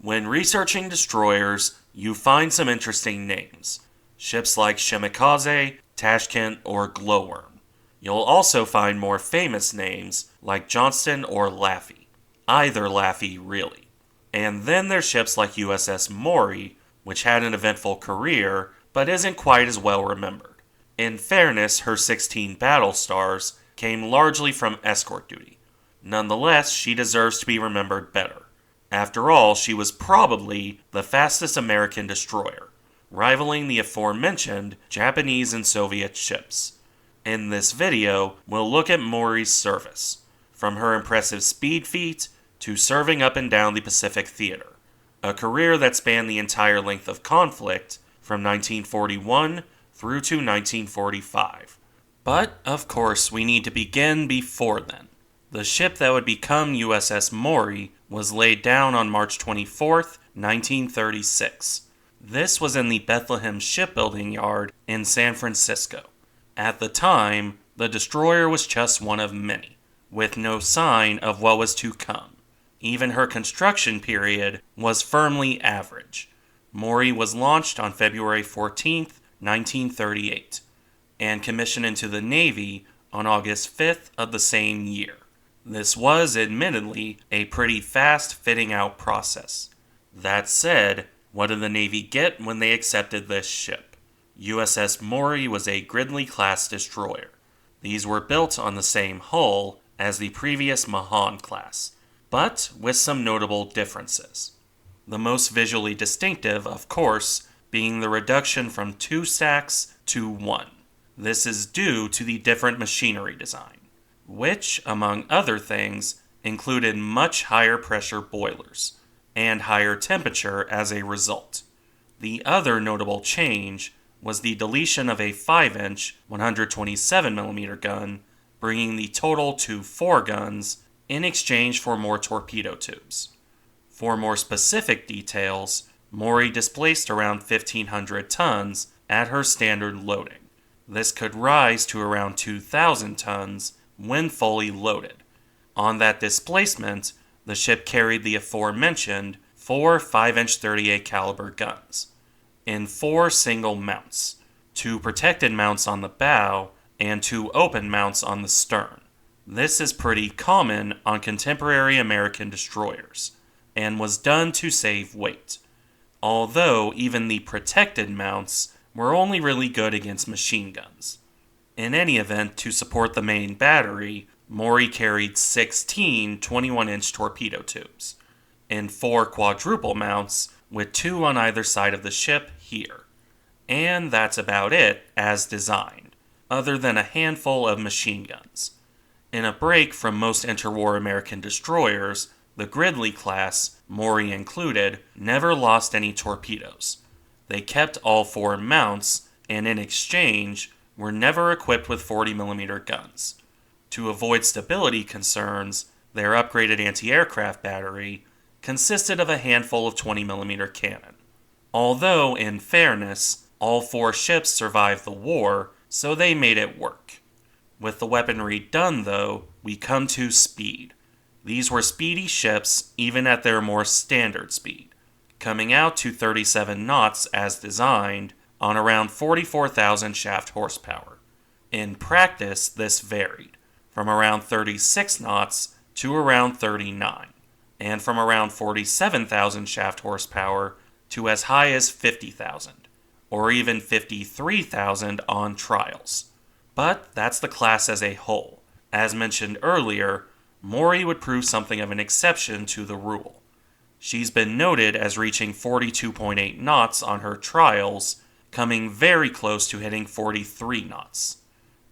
When researching destroyers, you find some interesting names. Ships like Shimikaze, Tashkent, or Glowworm. You'll also find more famous names like Johnston or Laffey. Either Laffey, really. And then there's ships like USS Maury, which had an eventful career, but isn't quite as well remembered. In fairness, her 16 battle stars came largely from escort duty. Nonetheless, she deserves to be remembered better. After all, she was probably the fastest American destroyer, rivaling the aforementioned Japanese and Soviet ships. In this video, we'll look at Maury's service, from her impressive speed feat to serving up and down the Pacific Theater, a career that spanned the entire length of conflict from 1941 through to 1945. But, of course, we need to begin before then. The ship that would become USS Maury was laid down on March 24, 1936. This was in the Bethlehem Shipbuilding Yard in San Francisco. At the time, the destroyer was just one of many, with no sign of what was to come. Even her construction period was firmly average. Maury was launched on February 14, 1938, and commissioned into the Navy on August 5th of the same year. This was, admittedly, a pretty fast fitting out process. That said, what did the Navy get when they accepted this ship? USS Maury was a Gridley-class destroyer. These were built on the same hull as the previous Mahan class, but with some notable differences. The most visually distinctive, of course, being the reduction from 2 stacks to 1. This is due to the different machinery design, which, among other things, included much higher pressure boilers, and higher temperature as a result. The other notable change was the deletion of a 5-inch 127mm gun, bringing the total to 4 guns in exchange for more torpedo tubes. For more specific details, Maury displaced around 1,500 tons at her standard loading. This could rise to around 2,000 tons when fully loaded. On that displacement, the ship carried the aforementioned 4 5-inch 38 caliber guns, in 4 single mounts, 2 protected mounts on the bow and 2 open mounts on the stern. This is pretty common on contemporary American destroyers, and was done to save weight, although even the protected mounts were only really good against machine guns. In any event, to support the main battery, Maury carried 16 21-inch torpedo tubes, and 4 quadruple mounts with 2 on either side of the ship here. And that's about it as designed, other than a handful of machine guns. In a break from most interwar American destroyers, the Gridley class, Maury included, never lost any torpedoes. They kept all 4 mounts, and in exchange, were never equipped with 40mm guns. To avoid stability concerns, their upgraded anti-aircraft battery consisted of a handful of 20mm cannon. Although, in fairness, all 4 ships survived the war, so they made it work. With the weaponry done, though, we come to speed. These were speedy ships, even at their more standard speed, coming out to 37 knots as designed on around 44,000 shaft horsepower. In practice, this varied, from around 36 knots to around 39, and from around 47,000 shaft horsepower to as high as 50,000, or even 53,000 on trials. But that's the class as a whole. As mentioned earlier, Maury would prove something of an exception to the rule. She's been noted as reaching 42.8 knots on her trials, coming very close to hitting 43 knots.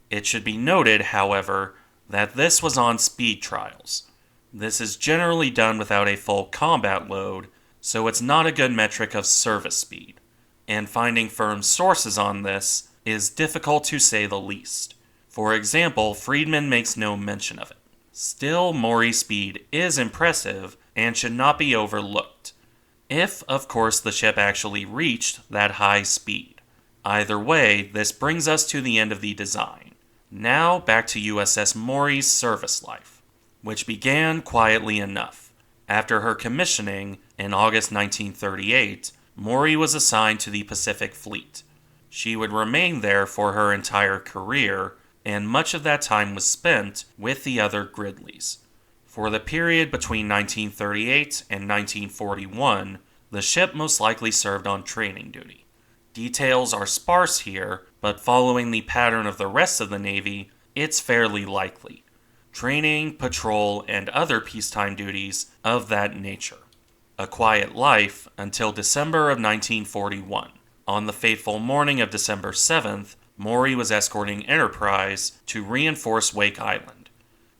It should be noted, however, that this was on speed trials. This is generally done without a full combat load, so it's not a good metric of service speed, and finding firm sources on this is difficult to say the least. For example, Friedman makes no mention of it. Still, Maury's speed is impressive and should not be overlooked, if, of course, the ship actually reached that high speed. Either way, this brings us to the end of the design. Now, back to USS Maury's service life, which began quietly enough. After her commissioning, In August 1938, Maury was assigned to the Pacific Fleet. She would remain there for her entire career, and much of that time was spent with the other Gridleys. For the period between 1938 and 1941, the ship most likely served on training duty. Details are sparse here, but following the pattern of the rest of the Navy, it's fairly likely. Training, patrol, and other peacetime duties of that nature. A quiet life until December of 1941. On the fateful morning of December 7th, Maury was escorting Enterprise to reinforce Wake Island.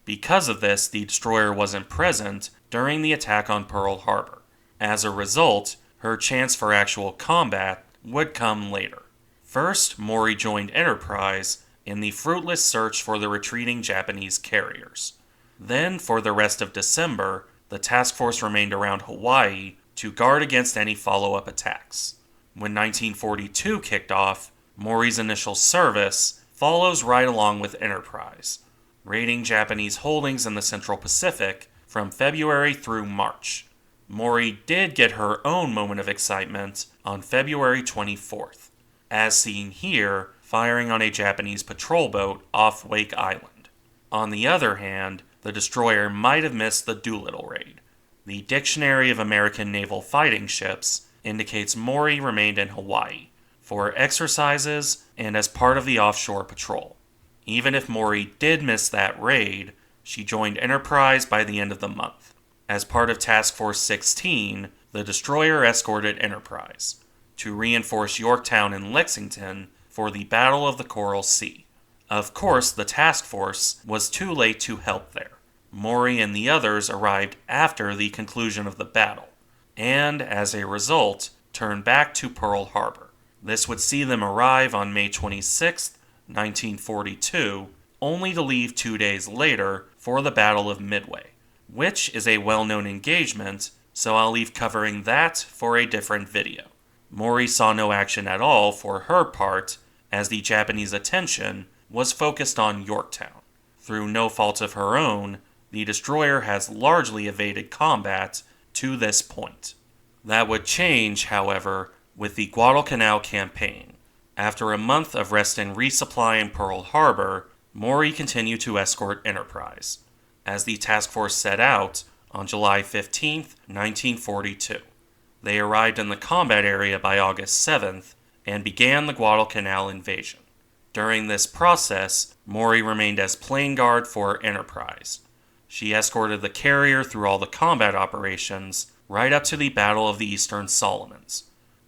Because of this, the destroyer wasn't present during the attack on Pearl Harbor. As a result, her chance for actual combat would come later. First, Maury joined Enterprise in the fruitless search for the retreating Japanese carriers. Then, for the rest of December, the task force remained around Hawaii to guard against any follow-up attacks. When 1942 kicked off, Maury's initial service follows right along with Enterprise, raiding Japanese holdings in the Central Pacific from February through March. Maury did get her own moment of excitement on February 24th, as seen here, firing on a Japanese patrol boat off Wake Island. On the other hand, the destroyer might have missed the Doolittle raid. The Dictionary of American Naval Fighting Ships indicates Maury remained in Hawaii for exercises and as part of the offshore patrol. Even if Maury did miss that raid, she joined Enterprise by the end of the month. As part of Task Force 16, the destroyer escorted Enterprise to reinforce Yorktown and Lexington for the Battle of the Coral Sea. Of course, the task force was too late to help there. Maury and the others arrived after the conclusion of the battle, and as a result, turned back to Pearl Harbor. This would see them arrive on May 26, 1942, only to leave 2 days later for the Battle of Midway, which is a well-known engagement, so I'll leave covering that for a different video. Maury saw no action at all for her part, as the Japanese attention was focused on Yorktown. Through no fault of her own, the destroyer has largely evaded combat to this point. That would change, however, with the Guadalcanal campaign. After a month of rest and resupply in Pearl Harbor, Maury continued to escort Enterprise, as the task force set out on July 15, 1942. They arrived in the combat area by August 7th and began the Guadalcanal invasion. During this process, Maury remained as plane guard for Enterprise. She escorted the carrier through all the combat operations right up to the Battle of the Eastern Solomons.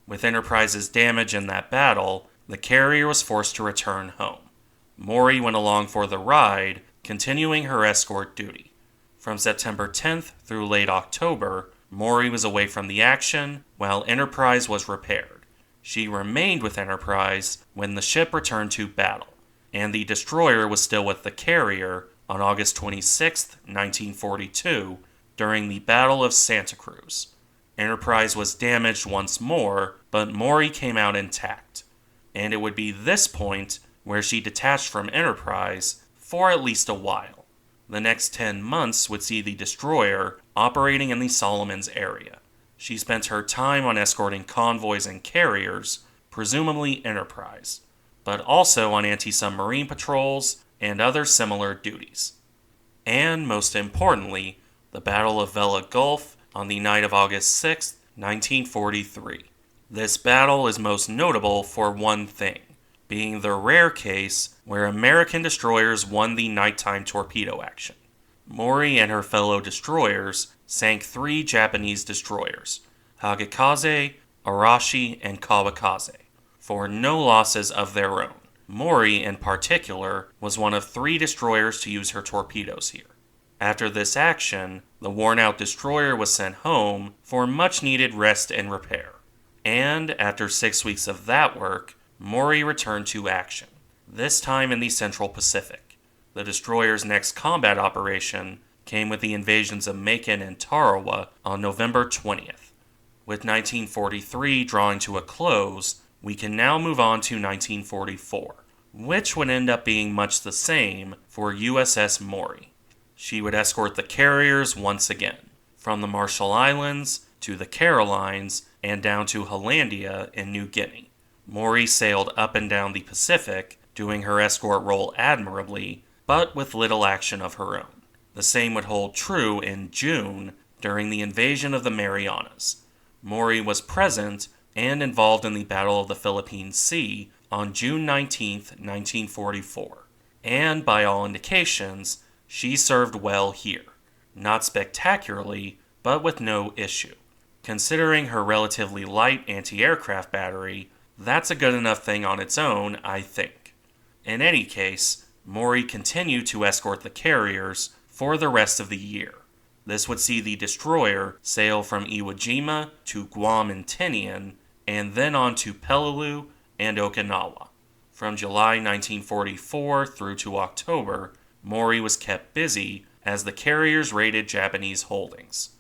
With Enterprise's damage in that battle, the carrier was forced to return home. Maury went along for the ride, continuing her escort duty. From September 10th through late October, Maury was away from the action while Enterprise was repaired. She remained with Enterprise when the ship returned to battle, and the destroyer was still with the carrier on August 26, 1942, during the Battle of Santa Cruz. Enterprise was damaged once more, but Maury came out intact, and it would be this point where she detached from Enterprise for at least a while. The next 10 months would see the destroyer operating in the Solomons area. She spent her time on escorting convoys and carriers, presumably Enterprise, but also on anti-submarine patrols and other similar duties. And most importantly, the Battle of Vela Gulf on the night of August 6, 1943. This battle is most notable for one thing, being the rare case where American destroyers won the nighttime torpedo action. Maury and her fellow destroyers sank 3 Japanese destroyers, Hagekaze, Arashi, and Kawakaze, for no losses of their own. Maury, in particular, was one of 3 destroyers to use her torpedoes here. After this action, the worn-out destroyer was sent home for much-needed rest and repair. And after 6 weeks of that work, Maury returned to action, this time in the Central Pacific. The destroyer's next combat operation came with the invasions of Macon and Tarawa on November 20th. With 1943 drawing to a close, we can now move on to 1944, which would end up being much the same for USS Maury. She would escort the carriers once again, from the Marshall Islands to the Carolines, and down to Hollandia in New Guinea. Maury sailed up and down the Pacific, doing her escort role admirably, but with little action of her own. The same would hold true in June during the invasion of the Marianas. Maury was present and involved in the Battle of the Philippine Sea on June 19, 1944. And by all indications, she served well here. Not spectacularly, but with no issue. Considering her relatively light anti-aircraft battery, that's a good enough thing on its own, I think. In any case, Maury continued to escort the carriers for the rest of the year. This would see the destroyer sail from Iwo Jima to Guam and Tinian, and then on to Peleliu and Okinawa. From July 1944 through to October, Maury was kept busy as the carriers raided Japanese holdings,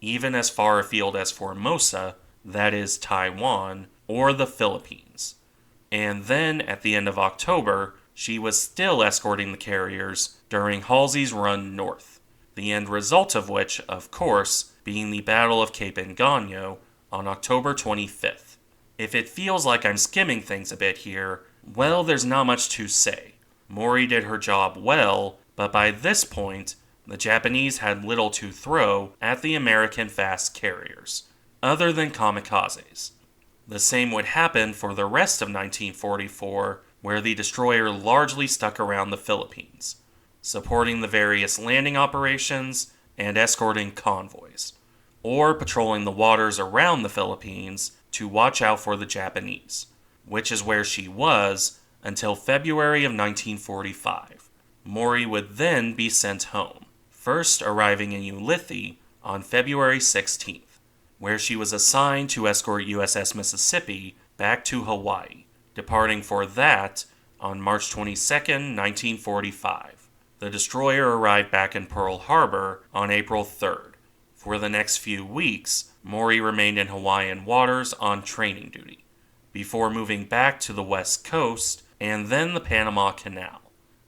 even as far afield as Formosa, that is Taiwan, or the Philippines. And then, at the end of October, she was still escorting the carriers during Halsey's run north, the end result of which, of course, being the Battle of Cape Engano on October 25th. If it feels like I'm skimming things a bit here, well, there's not much to say. Maury did her job well, but by this point, the Japanese had little to throw at the American fast carriers, other than kamikazes. The same would happen for the rest of 1944, where the destroyer largely stuck around the Philippines, supporting the various landing operations and escorting convoys, or patrolling the waters around the Philippines to watch out for the Japanese, which is where she was until February of 1945. Maury would then be sent home, first arriving in Ulithi on February 16th, where she was assigned to escort USS Mississippi back to Hawaii, departing for that on March 22, 1945. The destroyer arrived back in Pearl Harbor on April 3rd. For the next few weeks, Maury remained in Hawaiian waters on training duty, before moving back to the West Coast and then the Panama Canal.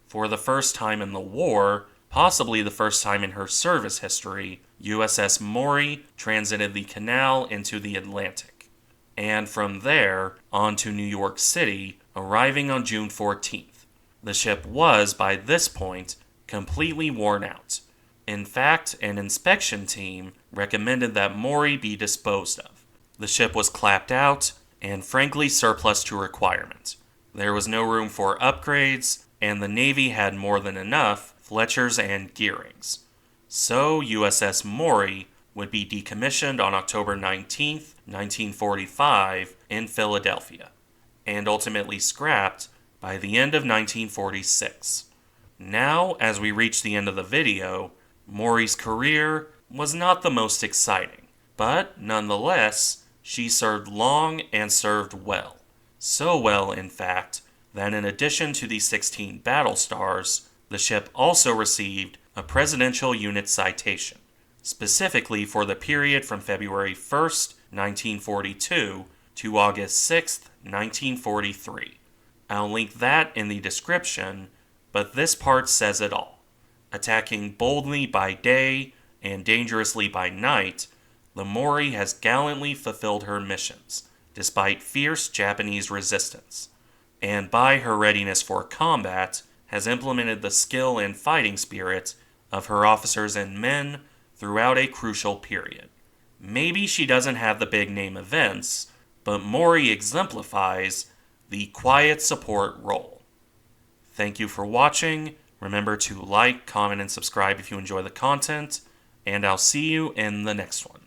For the first time in the war, possibly the first time in her service history, USS Maury transited the canal into the Atlantic, and from there on to New York City, arriving on June 14th. The ship was, by this point, completely worn out. In fact, an inspection team recommended that Maury be disposed of. The ship was clapped out and frankly surplus to requirement. There was no room for upgrades, and the Navy had more than enough Fletchers and gearings. So USS Maury would be decommissioned on October 19, 1945 in Philadelphia, and ultimately scrapped by the end of 1946. Now, as we reach the end of the video, Maury's career was not the most exciting, but nonetheless, she served long and served well. So well, in fact, that in addition to the 16 battle stars, the ship also received a Presidential Unit Citation, specifically for the period from February 1st, 1942 to August 6th, 1943. I'll link that in the description, but this part says it all. Attacking boldly by day and dangerously by night, the Maury has gallantly fulfilled her missions, despite fierce Japanese resistance, and by her readiness for combat, has implemented the skill and fighting spirit of her officers and men throughout a crucial period. Maybe she doesn't have the big name events, but Maury exemplifies the quiet support role. Thank you for watching. Remember to like, comment, and subscribe if you enjoy the content, and I'll see you in the next one.